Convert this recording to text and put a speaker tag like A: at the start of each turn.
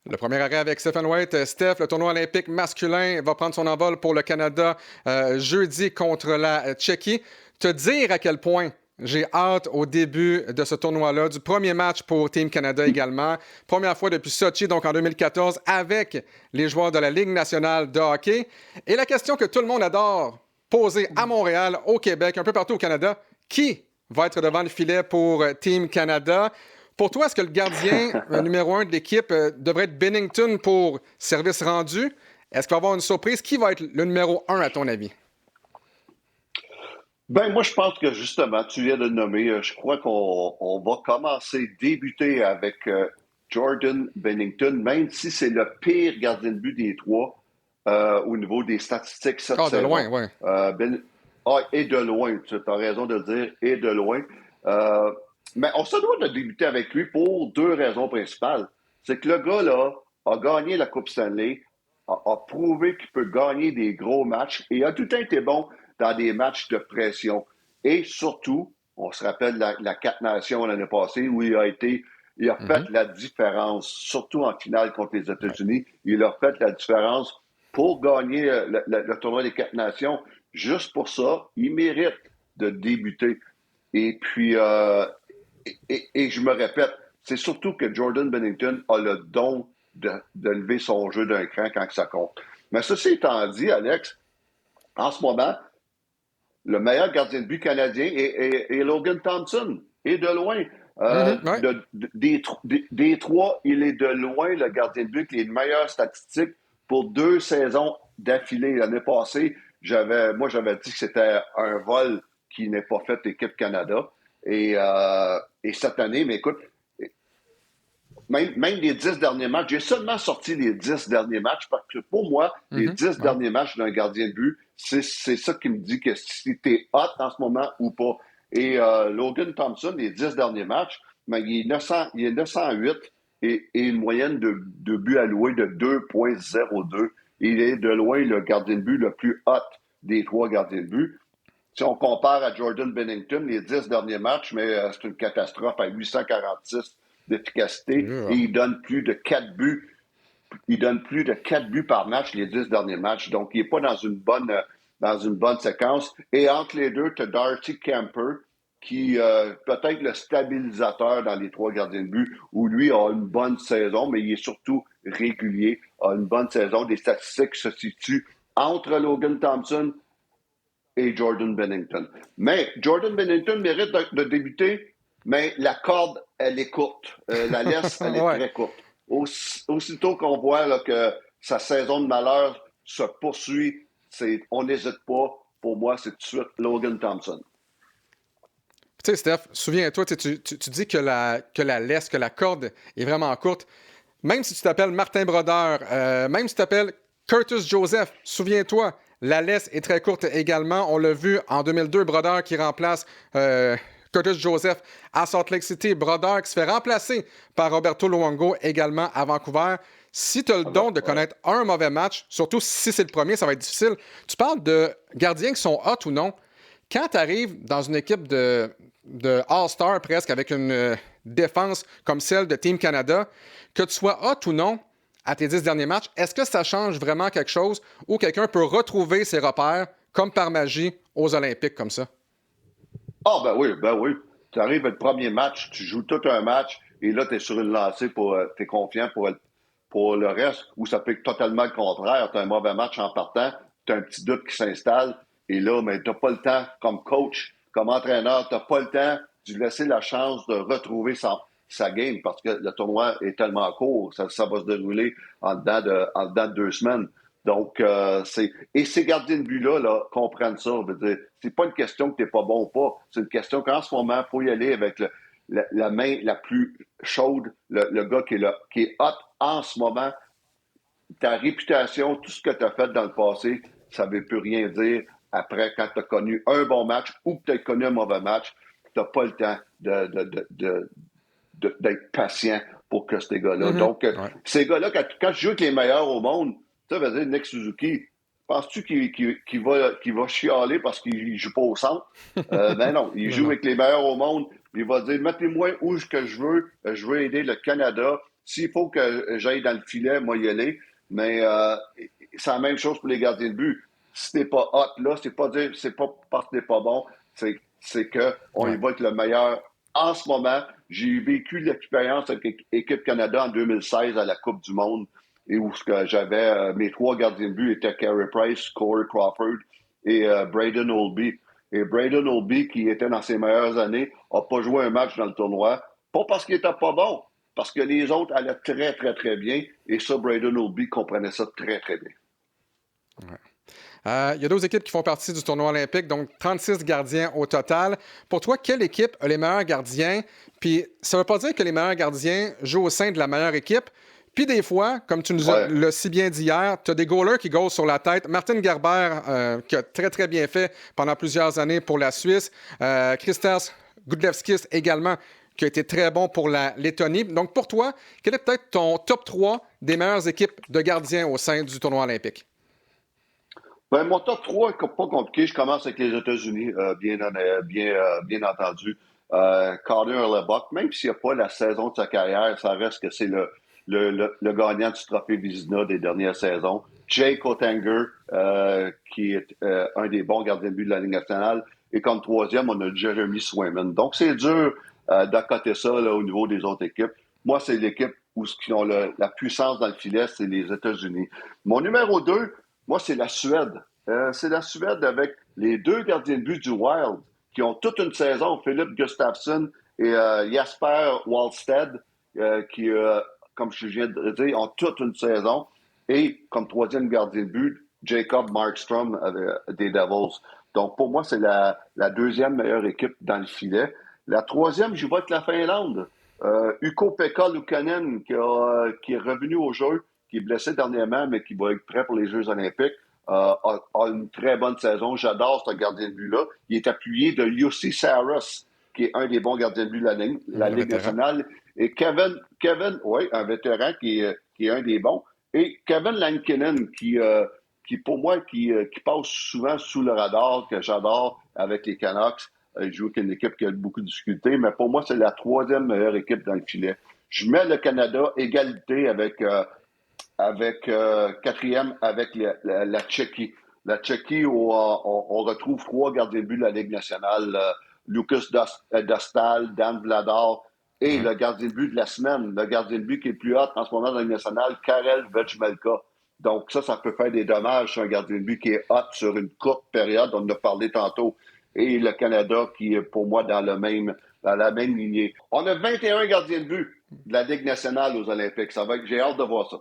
A: Le premier arrêt avec Stephen White. Steph, le tournoi olympique masculin va prendre son envol pour le Canada jeudi contre la Tchéquie. Te dire à quel point j'ai hâte au début de ce tournoi-là, du premier match pour Team Canada également. Première fois depuis Sochi, donc en 2014, avec les joueurs de la Ligue nationale de hockey. Et la question que tout le monde adore poser à Montréal, au Québec, un peu partout au Canada, qui va être devant le filet pour Team Canada? Pour toi, est-ce que le gardien numéro 1 de l'équipe devrait être Binnington pour service rendu? Est-ce qu'il va y avoir une surprise? Qui va être le numéro 1 à ton avis?
B: Ben, moi, je pense que justement, tu viens de le nommer, je crois qu'on va débuter avec Jordan Bennington, même si c'est le pire gardien de but des trois au niveau des statistiques cette
A: Ah, de loin,
B: saison.
A: oui.
B: Ben, et de loin, tu as raison de le dire, et de loin. Euh, mais on se doit de débuter avec lui pour deux raisons principales. C'est que le gars, là, a gagné la Coupe Stanley, a prouvé qu'il peut gagner des gros matchs et a tout le temps été bon dans des matchs de pression. Et surtout, on se rappelle la Quatre Nations l'année passée où il a fait
A: Mhm.
B: la différence, surtout en finale contre les
A: Ouais.
B: États-Unis. Il a fait la différence pour gagner le tournoi des Quatre Nations. Juste pour ça, il mérite de débuter. Et puis, et je me répète, c'est surtout que Jordan Bennington a le don de lever son jeu d'un cran quand ça compte. Mais ceci étant dit, Alex, en ce moment, le meilleur gardien de but canadien est Logan Thompson, et de loin.
A: Mhm, ouais.
B: Des trois, il est de loin le gardien de but qui a les meilleures statistiques pour deux saisons d'affilée. L'année passée, j'avais dit que c'était un vol qui n'est pas fait équipe Canada. Et cette année, mais écoute, même les 10 derniers matchs, j'ai seulement sorti les 10 derniers matchs parce que pour moi, les
A: Mhm,
B: dix
A: ouais.
B: derniers matchs d'un gardien de but, c'est ça qui me dit que si t'es hot en ce moment ou pas. Et Logan Thompson, les 10 derniers matchs, ben, il est 908 et une moyenne de buts alloués de 2,02. Il est de loin le gardien de but le plus hot des trois gardiens de but. Si on compare à Jordan Bennington, les 10 derniers matchs, mais c'est une catastrophe à 846 d'efficacité et
A: Yeah.
B: il donne plus de 4 buts. Il donne plus de 4 buts par match les 10 derniers matchs. Donc, il n'est pas dans une bonne séquence. Et entre les deux, tu as Darcy Camper, qui peut-être le stabilisateur dans les trois gardiens de but, où lui a une bonne saison, mais il est surtout régulier, a une bonne saison. Des statistiques se situent entre Logan Thompson et Jordan Bennington. Mais Jordan Bennington mérite de débuter, mais la corde, elle est courte. La laisse, elle est
A: Ouais.
B: très courte. Aussitôt qu'on voit là, que sa saison de malheur se poursuit, on n'hésite pas. Pour moi, c'est tout de suite Logan Thompson.
A: Tu sais, Steph, souviens-toi, tu dis que la corde est vraiment courte. Même si tu t'appelles Martin Brodeur, même si tu t'appelles Curtis Joseph, souviens-toi, la laisse est très courte également. On l'a vu en 2002, Brodeur qui remplace Curtis Joseph à Salt Lake City. Brodeur qui se fait remplacer par Roberto Luongo également à Vancouver. Si tu as le don de
B: Ouais.
A: connaître un mauvais match, surtout si c'est le premier, ça va être difficile. Tu parles de gardiens qui sont hot ou non. Quand tu arrives dans une équipe de All-Star presque avec une défense comme celle de Team Canada, que tu sois hot ou non à tes 10 derniers matchs, est-ce que ça change vraiment quelque chose ou quelqu'un peut retrouver ses repères comme par magie aux Olympiques comme ça?
B: Ah, ben oui, ben oui. Tu arrives le premier match, tu joues tout un match, et là, tu es sur une lancée t'es confiant pour le reste, ou ça peut être totalement le contraire. Tu as un mauvais match en partant, tu as un petit doute qui s'installe, et là, mais tu n'as pas le temps, comme coach, comme entraîneur, tu n'as pas le temps de lui laisser la chance de retrouver sa game, parce que le tournoi est tellement court, ça va se dérouler en dedans de 2 semaines. Donc, et ces gardiens de but-là, là, comprennent ça. Veut dire, c'est pas une question que t'es pas bon ou pas. C'est une question qu'en ce moment, il faut y aller avec la main la plus chaude, le gars qui est hot en ce moment. Ta réputation, tout ce que tu as fait dans le passé, ça ne veut plus rien dire après quand tu as connu un bon match ou que tu as connu un mauvais match. Tu n'as pas le temps d'être patient pour que ces gars-là.
A: Mhm.
B: Donc,
A: Ouais.
B: ces gars-là, quand je joue avec les meilleurs au monde, ça veut dire Nick Suzuki, penses-tu qu'il va chialer parce qu'il joue pas au centre? Ben non, il
A: Non,
B: joue
A: non.
B: avec les meilleurs au monde. Il va dire, mettez-moi où que je veux aider le Canada. S'il faut que j'aille dans le filet, moi y aller. Mais c'est la même chose pour les gardiens de but. Si t'es pas hot là, c'est pas parce que t'es pas bon, c'est que on y
A: Ouais.
B: va être le meilleur en ce moment. J'ai vécu l'expérience avec l'équipe Canada en 2016 à la Coupe du Monde et où ce que j'avais mes trois gardiens de but étaient Carey Price, Corey Crawford et Braden Oldby. Et Braden Oldby, qui était dans ses meilleures années, n'a pas joué un match dans le tournoi. Pas parce qu'il était pas bon, parce que les autres allaient très, très, très bien. Et ça, Braden Oldby comprenait ça très, très bien.
A: Ouais. Il y a 12 équipes qui font partie du tournoi olympique, donc 36 gardiens au total. Pour toi, quelle équipe a les meilleurs gardiens? Puis ça ne veut pas dire que les meilleurs gardiens jouent au sein de la meilleure équipe. Puis des fois, comme tu nous
B: Ouais.
A: l'as si bien dit hier, tu as des goalers qui goalent sur la tête. Martin Gerber, qui a très, très bien fait pendant plusieurs années pour la Suisse. Kristas Gudlevskis également, qui a été très bon pour la Lettonie. Donc pour toi, quel est peut-être ton top 3 des meilleures équipes de gardiens au sein du tournoi olympique?
B: Ben, mon top 3 est pas compliqué. Je commence avec les États-Unis, bien entendu. Connor Lebock, même s'il n'a pas la saison de sa carrière, ça reste que c'est le gagnant du trophée Vizina des dernières saisons. Jake Oettinger, qui est un des bons gardiens de but de la Ligue nationale. Et comme troisième, on a Jeremy Swayman. Donc, c'est dur d'accoter ça là, au niveau des autres équipes. Moi, c'est l'équipe qui ont la puissance dans le filet, c'est les États-Unis. Mon numéro 2, moi, c'est la Suède. C'est la Suède avec les deux gardiens de but du Wild qui ont toute une saison, Philippe Gustafsson et Jasper Wallstedt, qui, comme je viens de dire, ont toute une saison. Et comme troisième gardien de but, Jacob Markstrom des Devils. Donc, pour moi, c'est la deuxième meilleure équipe dans le filet. La troisième, je vais avec la Finlande. Ukko-Pekka Luukkonen, qui est revenu au jeu, qui est blessé dernièrement, mais qui va être prêt pour les Jeux olympiques, a une très bonne saison. J'adore ce gardien de but-là. Il est appuyé de Jussi Saros, qui est un des bons gardiens de but de la
A: Le
B: Ligue
A: vétéran.
B: nationale. Et Kevin, oui, un vétéran qui est un des bons. Et Kevin Lankinen, qui pour moi, qui passe souvent sous le radar, que j'adore avec les Canucks. Il joue avec une équipe qui a beaucoup de difficultés, mais pour moi, c'est la troisième meilleure équipe dans le filet. Je mets le Canada égalité avec quatrième avec la Tchéquie. La Tchéquie, où on retrouve trois gardiens de but de la Ligue nationale, Lucas Dostal, Dan Vladar, et
A: Ouais.
B: le gardien de but de la semaine, le gardien de but qui est le plus hot en ce moment dans la Ligue nationale, Karel Vejmelka. Donc ça peut faire des dommages sur un gardien de but qui est hot sur une courte période, on en a parlé tantôt. Et le Canada qui est pour moi dans la même lignée. On a 21 gardiens de but de la Ligue nationale aux Olympiques. J'ai hâte de voir ça.